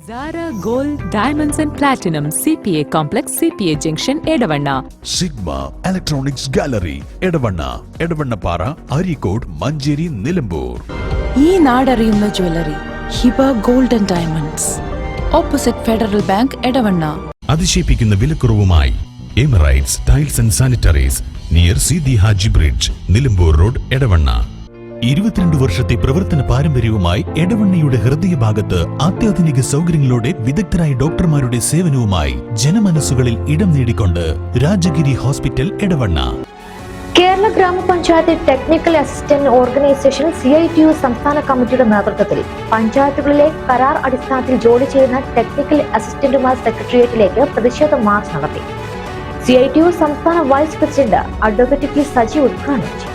Zara Gold Diamonds and Platinum CPA Complex CPA Junction Edavanna Sigma Electronics Gallery Edavanna Para Arikod Manjeri Nilambur ഈ നാടറിയുന്ന jewellery Hiba gold and diamonds opposite Federal Bank Edavanna. അതിശയിപ്പിക്കുന്ന വിലക്കുറവുമായി Emirates tiles and sanitaries near Sidi Haji bridge Nilambur road Edavanna. 22 വർഷത്തെ പ്രവർത്തന പാരമ്പര്യവുമായി എടവണ്ണയുടെ ഹൃദയഭാഗത്ത് അത്യാധുനിക സൗകര്യങ്ങളോടെ വിദഗ്ധരായ ഡോക്ടർമാരുടെ സേവനവുമായി ജനമനസ്സുകളിൽ ഇടം നേടിക്കൊണ്ട് രാജഗിരി ഹോസ്പിറ്റൽ എടവണ്ണ. കേരള ഗ്രാമപഞ്ചായത്ത് ടെക്നിക്കൽ അസിസ്റ്റന്റ് ഓർഗനൈസേഷൻ CITU സംസ്ഥാന കമ്മിറ്റിയുടെ നേതൃത്വത്തിൽ പഞ്ചായത്തുകളിലെ കരാർ അടിസ്ഥാനത്തിൽ ജോലി ചെയ്യുന്ന ടെക്നിക്കൽ അസിസ്റ്റന്റുമാർ സെക്രട്ടേറിയറ്റിലേക്ക് പ്രതിഷേധ മാർച്ച് നടത്തി. CITU സംസ്ഥാന vice president advocate P Saji ഉദ്ഘാടനം ചെയ്തു.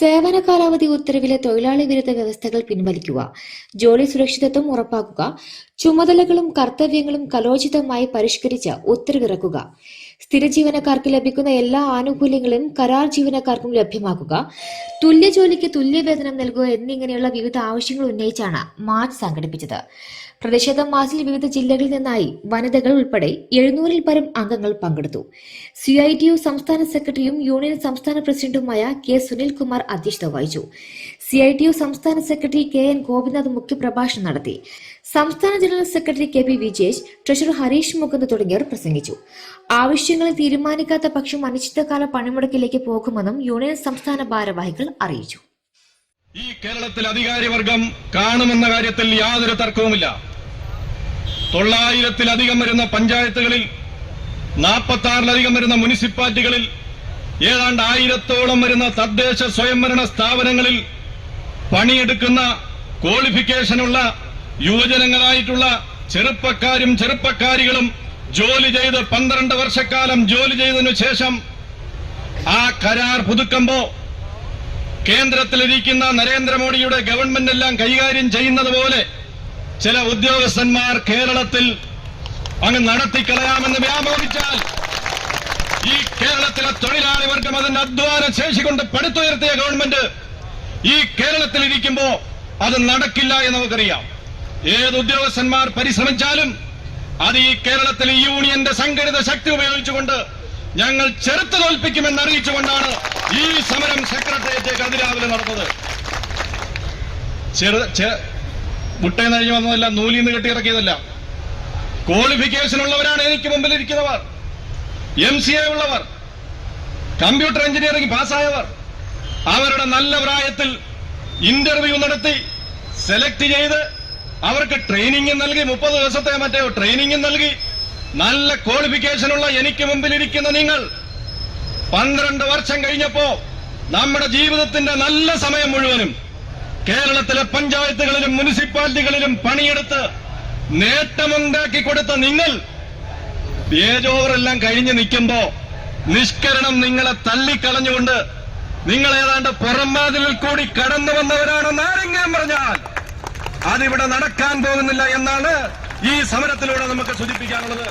സേവന കാലാവധി ഉത്തരവിലെ തൊഴിലാളി വിരുദ്ധ വ്യവസ്ഥകൾ പിൻവലിക്കുക, ജോലി സുരക്ഷിതത്വം ഉറപ്പാക്കുക, ചുമതലകളും കർത്തവ്യങ്ങളും കലോചിതമായി പരിഷ്കരിച്ച് ഉത്തരവിറക്കുക, സ്ഥിര ജീവനക്കാർക്ക് ലഭിക്കുന്ന എല്ലാ ആനുകൂല്യങ്ങളും കരാർ ജീവനക്കാർക്കും ലഭ്യമാക്കുക, തുല്യ ജോലിക്ക് തുല്യവേതനം നൽകുക എന്നിങ്ങനെയുള്ള വിവിധ ആവശ്യങ്ങൾ ഉന്നയിച്ചാണ് മാർച്ച് സംഘടിപ്പിച്ചത്. പ്രതിഷേധ മാർച്ചിൽ വിവിധ ജില്ലകളിൽ നിന്നായി വനിതകൾ ഉൾപ്പെടെ 700-ൽ പരം അംഗങ്ങൾ പങ്കെടുത്തു. CITU സംസ്ഥാന സെക്രട്ടറിയും യൂണിയൻ സംസ്ഥാന പ്രസിഡന്റുമായ K. സുനിൽകുമാർ അധ്യക്ഷത വഹിച്ചു. CITU സംസ്ഥാന സെക്രട്ടറി KN ഗോപിനാഥ് മുഖ്യപ്രഭാഷണം നടത്തി. സംസ്ഥാന general secretary KP Vijesh, treasurer Harish Mukund തുടങ്ങിയവർ പ്രസംഗിച്ചു. ആവശ്യങ്ങൾ തീരുമാനിക്കാത്ത പക്ഷം അനിശ്ചിതകാല പണിമുടക്കിലേക്ക് പോകുമെന്നും യൂണിയൻ സംസ്ഥാന ഭാരവാഹികൾ അറിയിച്ചു. ഈ കേരളത്തിൽ അധികാരിവർഗം കാണുമെന്ന കാര്യത്തിൽ യാതൊരു തർക്കവുമില്ല. 900-ലധികം വരുന്ന പഞ്ചായത്തുകളിൽ, 46-ലധികം വരുന്ന മുനിസിപ്പാലിറ്റികളിൽ, ഏതാണ്ട് 1000-ഓളം വരുന്ന തദ്ദേശ സ്വയംഭരണ സ്ഥാപനങ്ങളിൽ പണിയെടുക്കുന്ന ക്വാളിഫിക്കേഷനുള്ള യുവജനങ്ങളായിട്ടുള്ള ചെറുപ്പക്കാരും ചെറുപ്പക്കാരികളും ജോലി ചെയ്ത് 12 വർഷക്കാലം ജോലി ചെയ്തതിനു ശേഷം ആ കരാർ പുതുക്കുമ്പോ കേന്ദ്രത്തിലിരിക്കുന്ന നരേന്ദ്രമോദിയുടെ ഗവൺമെന്റ് എല്ലാം കൈകാര്യം ചെയ്യുന്നത് പോലെ ചില ഉദ്യോഗസ്ഥന്മാർ കേരളത്തിൽ അങ്ങ് നടത്തിക്കളയാമെന്ന് വ്യാമോഹിച്ചാൽ ഈ കേരളത്തിലെ തൊഴിലാളി വർഗം അതിന്റെ അധ്വാന ശേഷി കൊണ്ട് പടുത്തുയർത്തിയ ഗവൺമെന്റ് ഈ കേരളത്തിലിരിക്കുമ്പോ അത് നടക്കില്ല എന്ന് നമുക്കറിയാം. ഏത് ഉദ്യോഗസ്ഥന്മാർ പരിശ്രമിച്ചാലും അത് ഈ കേരളത്തിലെ യൂണിയന്റെ സംഘടിത ശക്തി ഉപയോഗിച്ചുകൊണ്ട് ഞങ്ങൾ ചെറുത്തു തോൽപ്പിക്കുമെന്ന് അറിയിച്ചുകൊണ്ടാണ് ഈ സമരം സെക്രട്ടേറിയറ്റ് അതിരാവിലെ നടന്നത്. മുട്ടയിൽ കഴിഞ്ഞു വന്നതല്ല, നൂലിൽ നിന്ന് കെട്ടിയിറക്കിയതല്ല. ക്വാളിഫിക്കേഷൻ ഉള്ളവരാണ് എനിക്ക് മുമ്പിൽ ഇരിക്കുന്നവർ. MCA ഉള്ളവർ, കമ്പ്യൂട്ടർ എഞ്ചിനീയറിംഗ് പാസ്സായവർ, അവരുടെ നല്ല പ്രായത്തിൽ ഇന്റർവ്യൂ നടത്തി സെലക്ട് ചെയ്ത് അവർക്ക് ട്രെയിനിങ് നൽകി, 30 ദിവസത്തെ മറ്റോ ട്രെയിനിങ് നൽകി നല്ല ക്വാളിഫിക്കേഷനുള്ള എനിക്ക് മുമ്പിലിരിക്കുന്ന നിങ്ങൾ 12 വർഷം കഴിഞ്ഞപ്പോ നമ്മുടെ ജീവിതത്തിന്റെ നല്ല സമയം മുഴുവനും കേരളത്തിലെ പഞ്ചായത്തുകളിലും മുനിസിപ്പാലിറ്റികളിലും പണിയെടുത്ത് നേട്ടമുണ്ടാക്കി കൊടുത്ത നിങ്ങൾ ഏജ് ഓവറെല്ലാം കഴിഞ്ഞ് നിൽക്കുമ്പോ നിഷ്കരണം നിങ്ങളെ തള്ളിക്കളഞ്ഞുകൊണ്ട് നിങ്ങൾ ഏതാണ്ട് പുറംവാതിലിൽ കൂടി കടന്നു വന്നവരാണെന്ന് ആരെങ്കിലും പറഞ്ഞാൽ അതിവിടെ നടക്കാൻ പോകുന്നില്ല എന്നാണ് ഈ സമരത്തിലൂടെ നമുക്ക് സൂചിപ്പിക്കാനുള്ളത്.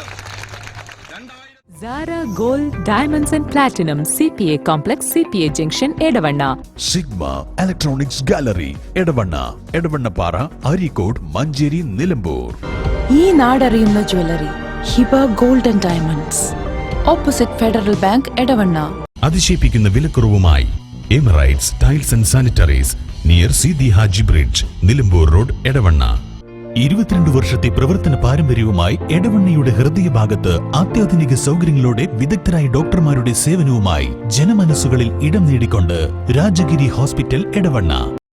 Zara Gold Diamonds and Platinum CPA Complex CPA Junction Edavanna Sigma Electronics Gallery Edavanna Para Arikod Manjeri Nilambur. ഈ നാടറിയുന്ന jewellery Hiba gold and diamonds opposite Federal Bank Edavanna. അതിശയിപ്പിക്കുന്ന വിലക്കുറവുമായി Emirates tiles and sanitaries near Sidi Haji bridge Nilambur road Edavanna. 22 വർഷത്തെ പ്രവർത്തന പാരമ്പര്യവുമായി എടവണ്ണയുടെ ഹൃദയഭാഗത്ത് അത്യാധുനിക സൗകര്യങ്ങളോടെ വിദഗ്ധരായ ഡോക്ടർമാരുടെ സേവനവുമായി ജനമനസ്സുകളിൽ ഇടം നേടിക്കൊണ്ട് രാജഗിരി ഹോസ്പിറ്റൽ എടവണ്ണ.